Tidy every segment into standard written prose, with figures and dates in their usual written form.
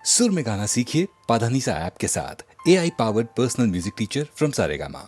सुर में गाना सीखिए पाधानीसा ऐप के साथ। AI powered personal music teacher from Saregama.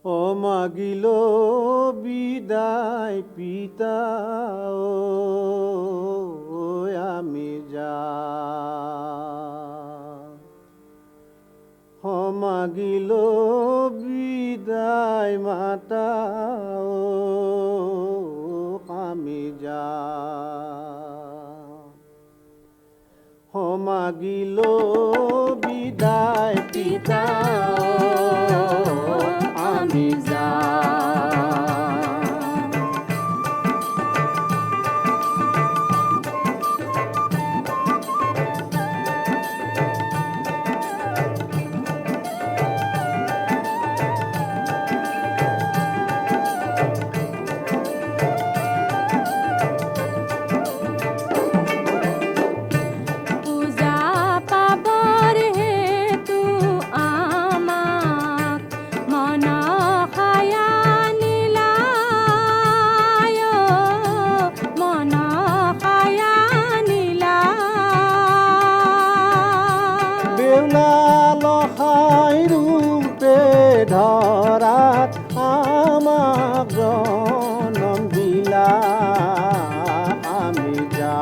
ও মাগিল বিদায় পিতা ও আমি যা ও মাগিল বিদায় মাতা ও আমি যা ও মাগিল বিদায় পিতা আমি যা ধরাত আমাক জনম দিলা আমি যা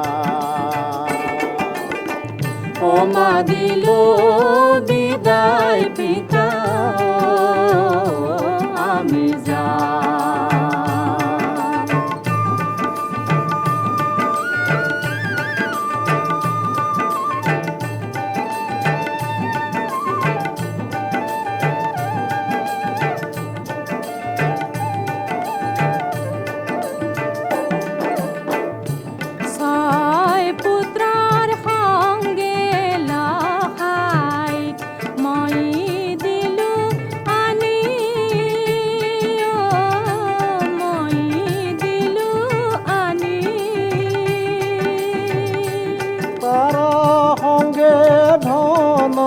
ওমা দিল বিদায় পিতা আমি যা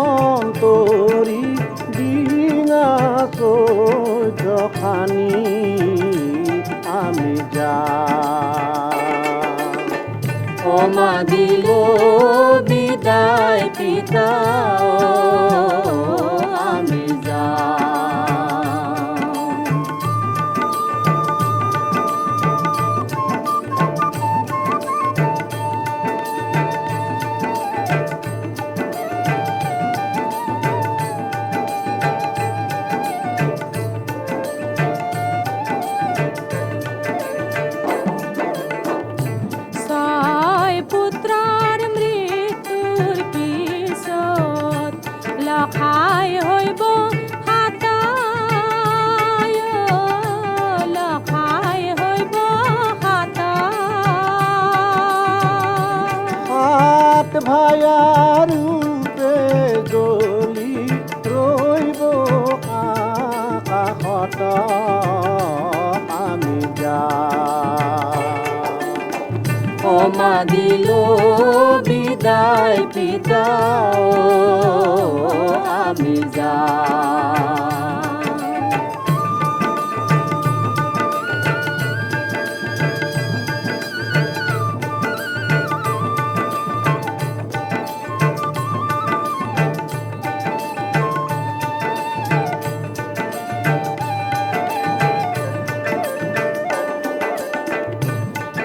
ধনন্তরী দিনা চোখানি আমি যা ওমা দিল বিদায় পিতা আমি যা লখাই হইব হাতায় লখাই হইব হাত ভায়ার রূপে গলি রইব আকাশত আমি যা ওমা দিল বিদায় পিতা আমি যা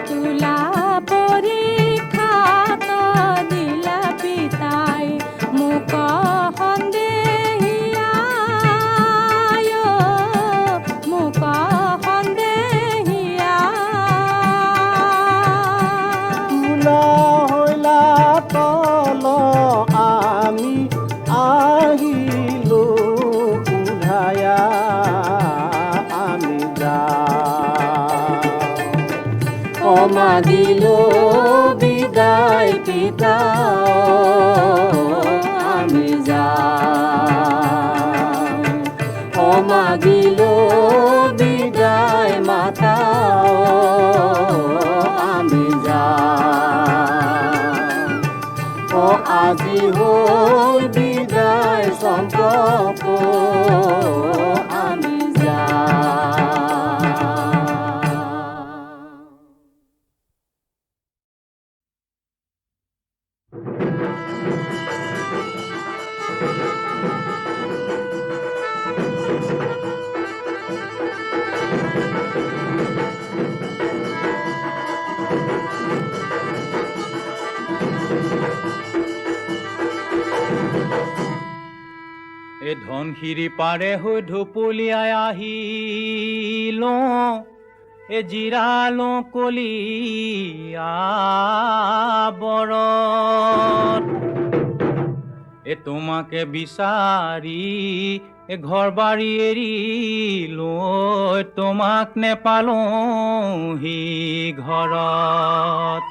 তুলা পরীক্ষা দিলা পিতাই মুখ ক্ষমা দিল বিদায় পিতা আমি যা মাগিল বিদায় মাতা আমি যাই ও আজি হল বিদায় সম্পর্ক আমি যাই। এই ধনশিৰি পাৰে হৈ ঢপলিয়াই আহিল এ জিৰালো কলিয়া বৰত এ তোমাকে বিচাৰি এ ঘৰ বাৰী এৰিলো তোমাক নেপালোহি ঘৰত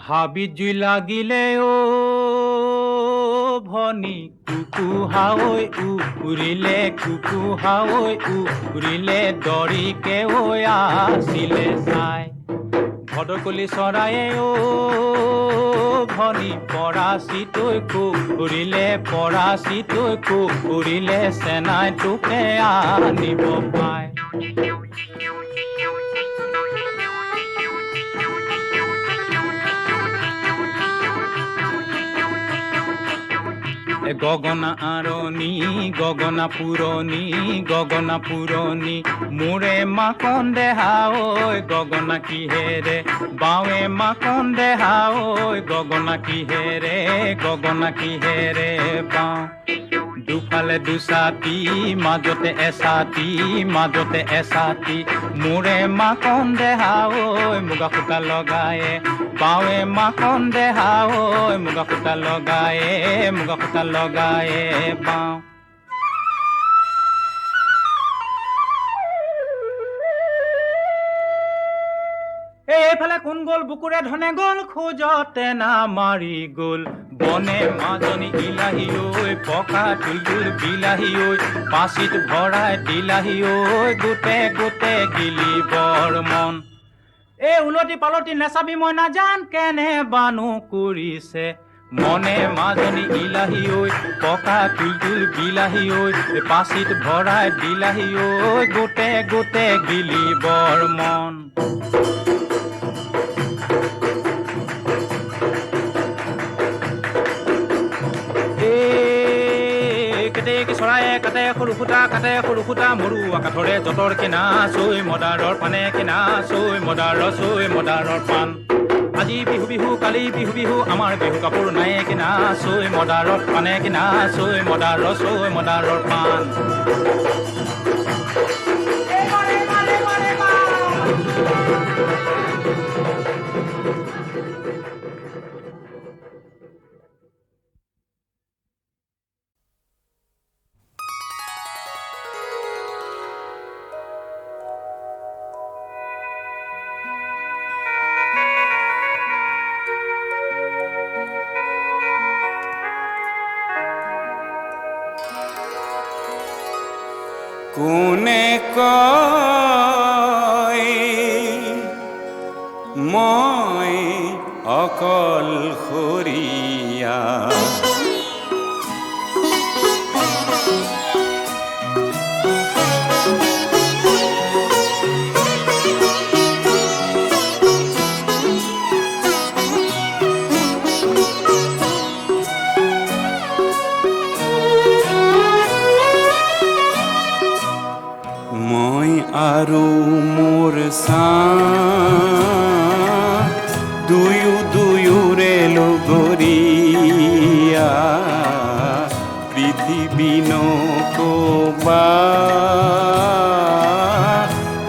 হাবিত জুই লাগিলে অ ভনী কুকুহাঐ উৰিলে কুকুহাঐ উৰিলে দৰিকে ঐ আছিলে চাই ভদকলি চৰায়ে অ ভনী পৰাচিতৈ কুৰিলে পৰাচিতৈ কুৰিলে চেনাই তোকে আনিব পায় গগনা আৰণি গগনা পুৰণি মোৰে মাকন দেহা ঐ গগনা কিহেৰে বাৱে মাকন দেহা ঐ গগনা কিহেৰে বাওঁ দুফালে দুছাতি মাজতে এছাতি মোৰে মাকন দেহা ঐ মুগা সূতা লগায়ে বাৱে মাকন দেহা ঐ মুগা সূতা লগায়ে বাওঁ এইফালে কোন গ'ল বুকুৰে ধনে গ'ল খোজতে নামাৰি গ'ল বনে মাজনী ইলাহী ঐ পকা তুলতুল বিলাহী ঐ পাচিত ভৰাই দিলাহী ঐ গোটে গিলি বৰ মন এই উলটি পালটি নেচাবি মই নাজান কেনে বানু কৰিছে মনে মাজনী ইলাহী ঐ পকা তুলতুল বিলাহী ঐ পাচিত ভৰাই দিলাহী ঐ গোটে গিলি বৰ মন চৰায়ে কাটে সৰু সূতা মৰু আকাঠৰে যতৰ কিনা চৈ মদাৰৰ পানে কিনা চৈ মদাৰৰ পাণ আজি বিহু কালি বিহু আমাৰ বিহু কাপোৰ নাই কিনা চৈ মদাৰত পানে কিনা চৈ মদাৰৰ পাণ কোনে কয় মই অকলশৰীয়া আৰু মোৰ দুয়োৰে লগৰীয়া পৃথিৱী নকবা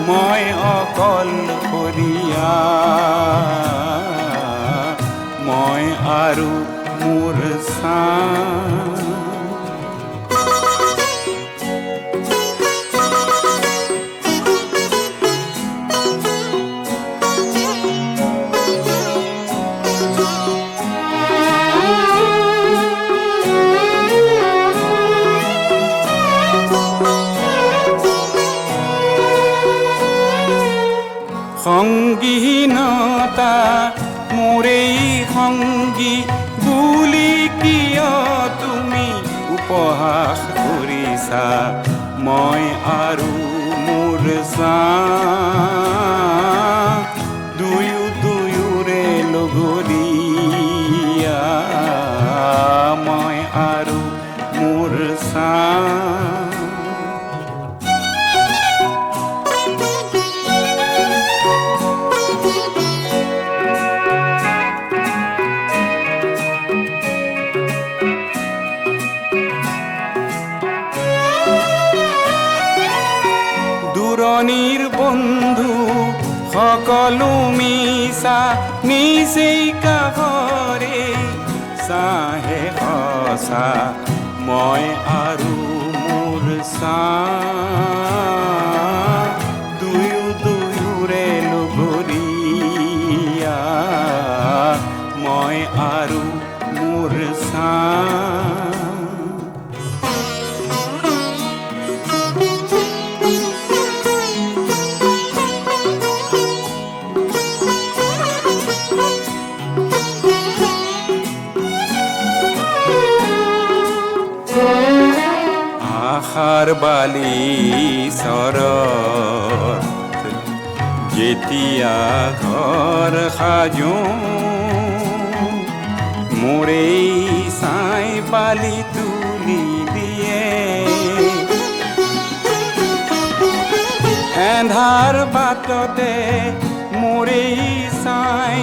মই অকলশৰীয়া মই আৰু মোৰ সংগী বুলি কিয় তুমি উপহাস কৰিছা মই আৰু মোৰ দুয়ো দুয়োৰে লগৰীয়া মই আৰু মোৰ দূৰণিৰ বন্ধু সকলো মিছা নিচেই কাষৰে চাহে সঁচা মই আৰু মোৰ দুয়ো দুয়োৰে লগৰীয়া মই আৰু মোৰ আশাৰ বালি চৰত যেতিয়া ঘৰ সাজো মোৰেই চাই বালি তুলি দিয়ে এন্ধাৰ বাটতে মোৰেই চাই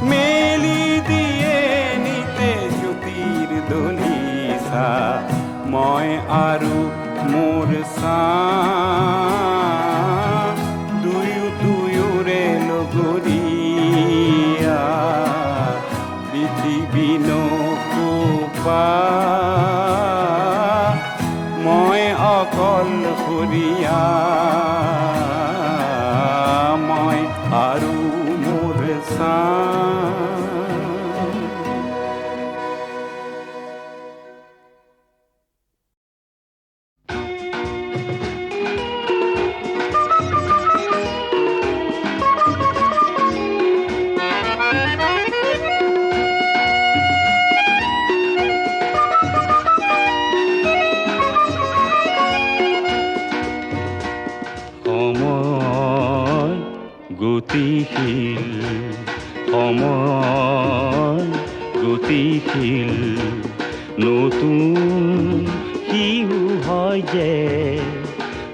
মেলি দিয়ে নিতে জ্যোতিৰ দলিচা মই আৰু মোৰ দুয়ো দুয়োৰে লগৰীয়া পৃথিৱী নকোপা মই অকলশৰীয়া মই আৰু মোৰ গতিশীল নতুন শিশু হয় যে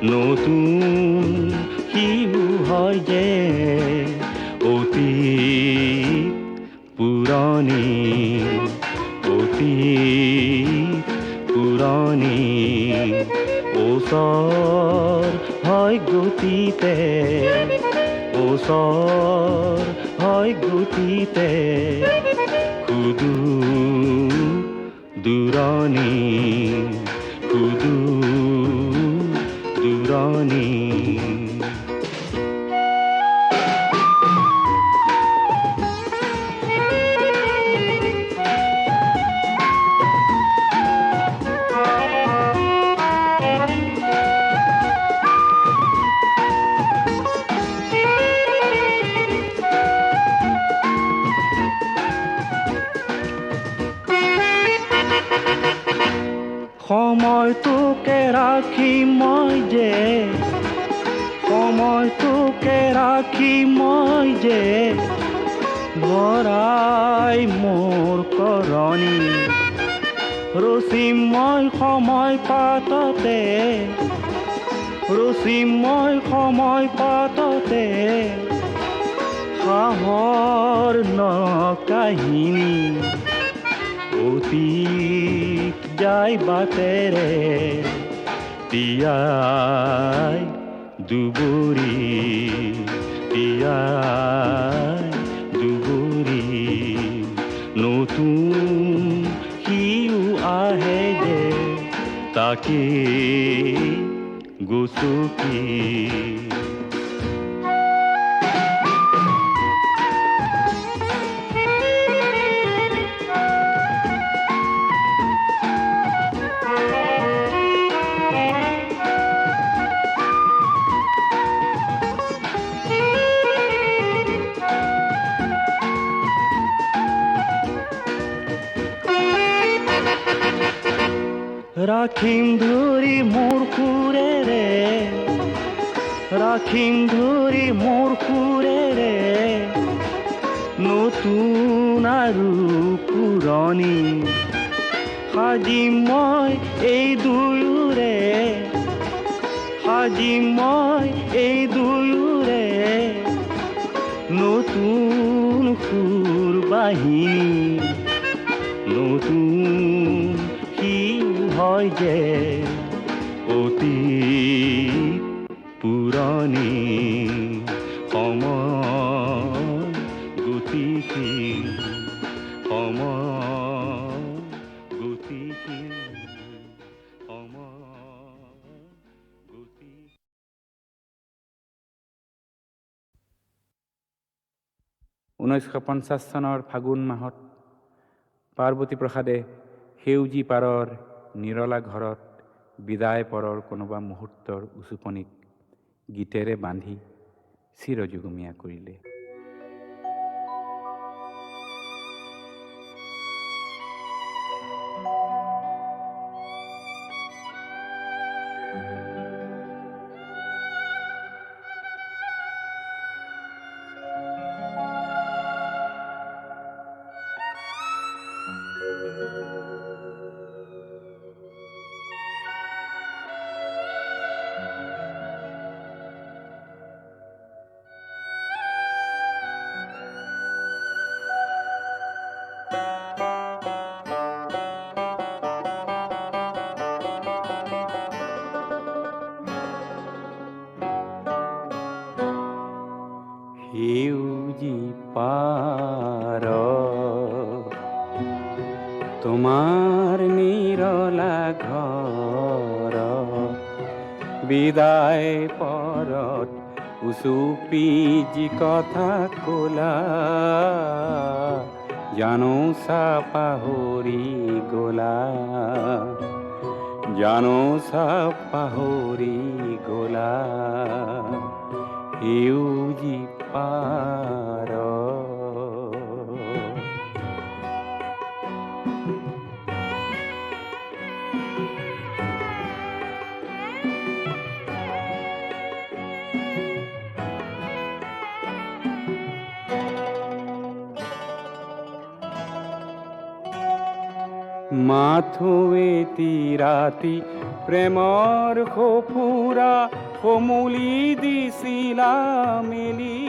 নতুন শিশু হয় যে অতীত পুৰণি ওচৰ হয় গতিতে ওচৰ হয় গতিতে দূৰণি সময়টোকে ৰাখি মই যে ভৰাই মোৰ কৰণী ৰচিম মই সময় পাততে সাহৰ নকাহিনী অতীত যায় বাটেৰে তিয়াই দুবৰি নতুন সিও আহে যে তাকে গচকি ৰাখিম ধৰি মোৰ সুৰেৰে, ৰাখিম ধৰি মোৰ সুৰেৰে, নতুন আৰু পুৰণি সাজিম মই এই দুয়োৰে, সাজিম মই এই দুয়োৰে, নতুন সুৰ বাহিনী, নতুন শিল হয় যে অতি পুৰণি সময় গতিশীল, সময় গতিশীল, সময় গতিশীল। 1950 চনৰ ফাগুন মাহত পাৰ্বতী প্ৰসাদে সেউজী পাৰৰ নিৰলা ঘৰত বিদায় পৰৰ কোনোবা মুহূৰ্তৰ উচুপনিক গীতেৰে বান্ধি চিৰযুগমীয়া কৰিলে। সেউজী পাৰ তোমাৰ নিৰলা ঘৰ, বিদায় পৰত উচুপি যি কথা কলা, জানো চা পাহৰি গলা, জানো চা পাহৰি গলা, সেউজী পাৰ। মাথো এটি ৰাতি প্ৰেমৰ সফুৰা কমলি দিছিলা মেলি,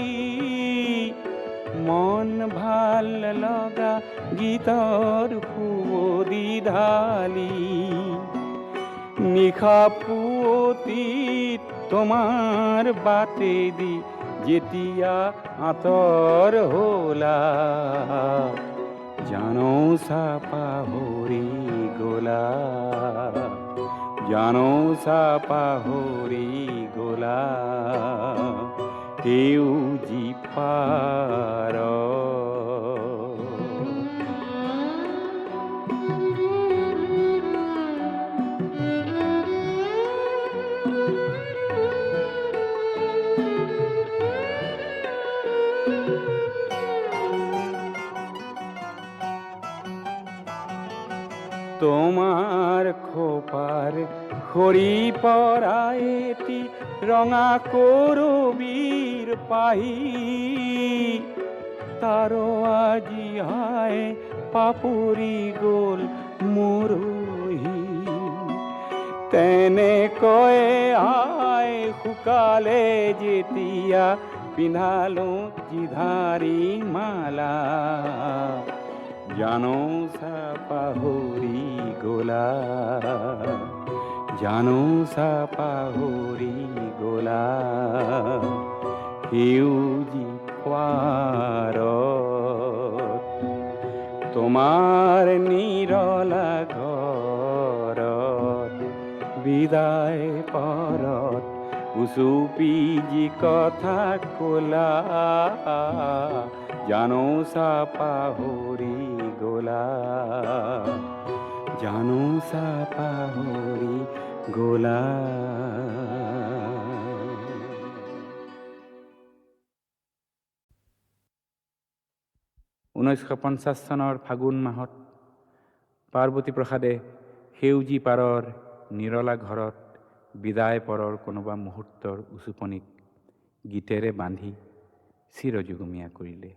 মন ভাল লগা গীতৰ সুৱদি ঢালি, নিশা পুৱতিত তোমাৰ বাটেদি যেতিয়া আঁতৰ হলা, জানো চা পাহৰি গলা, জানো চা পাহৰি গলা, সেউজী পাৰ। তোমাৰ খোপাৰ সৰি পৰা এটি ৰঙা কৰবীৰ পাহি, তাৰ আজি হাই পাপৰি গ'ল মৰহি, তেনেকৈ আই শুকালে যেতিয়া পিন্ধালো জিধাৰী মালা, জানো চা পাহৰি গলা, জানো চা পাহৰি গলা, সেউজী পাৰ। তোমাৰ নিৰলা ঘৰত বিদায় পৰত উচুপি যি কথা কলা, জানো চা পাহৰি গলা, জানো চা পাহৰি গলা। 1950 চনৰ ফাগুন মাহত পাৰ্বতী প্ৰসাদে সেউজী পাৰৰ নিৰলা ঘৰত বিদায় পৰৰ কোনোবা মুহূৰ্তৰ উচুপনিক গীতেৰে বান্ধি চিৰযুগমীয়া কৰিলে।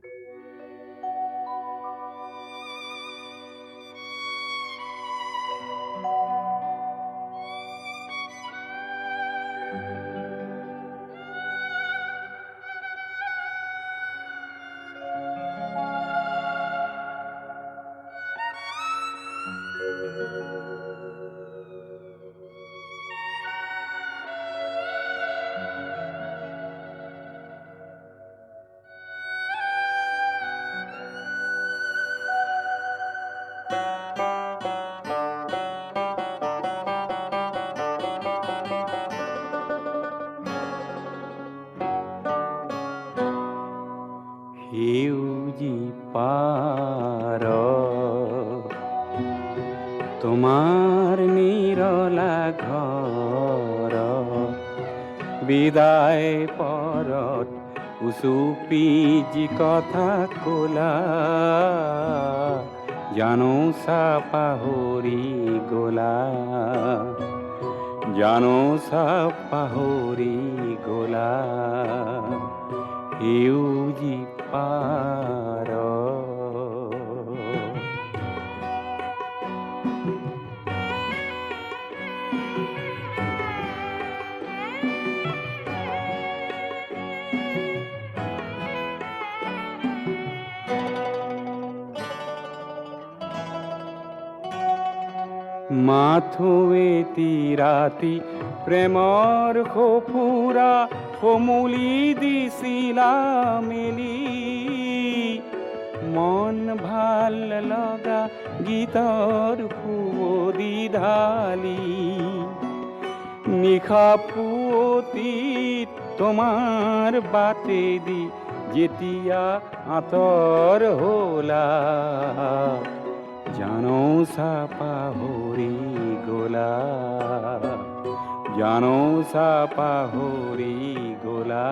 সেউজী পাৰ তোমাৰ নিৰলা ঘৰ বিদায় পৰত উচুপি যি কথা ক'লা জানো চা পাহৰি গ'লা জানো চা পাহৰি গ'লা সেউজী পাৰ মাথোৱেতি ৰাতি প্ৰেমৰ সফুৰা সমুলি দিছিলা মেলি মন ভাল লগা গীতৰ সুৱদি ঢালি নিশা পুৱতিত তোমাৰ বাটেদি যেতিয়া আঁতৰ হ'লা জানো চা পাহৰি গ'লা জানো চা পাহৰি গ'লা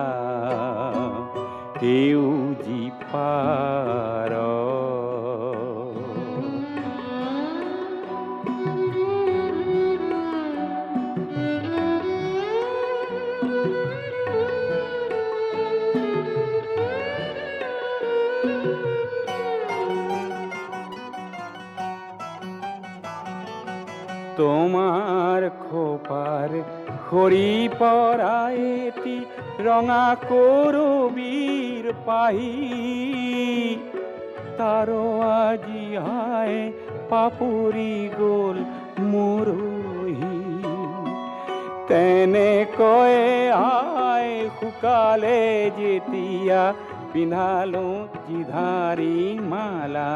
সেউজী পাৰ তোমাৰ খোপাৰ সৰি পৰা এটি ৰঙা কৰবীৰ পাহি তাৰ আজি হায় পাপৰি গ'ল মৰহি তেনেকৈ আই শুকালে যেতিয়া পিন্ধালো জিধাৰী মালা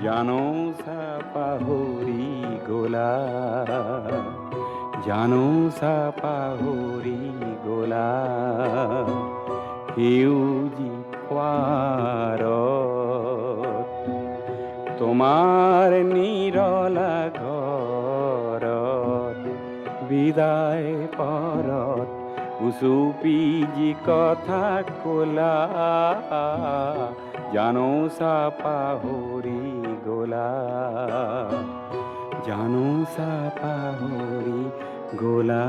জানো চা পাহৰি গ'লা জানো চা পাহৰি গ'লা সেউজী পাৰ তোমাৰ নিৰলা ঘৰত বিদায় পৰত উচুপি যি কথা ক'লা জানো চা পাহৰি গ'লা জানো চা পাহৰি গ'লা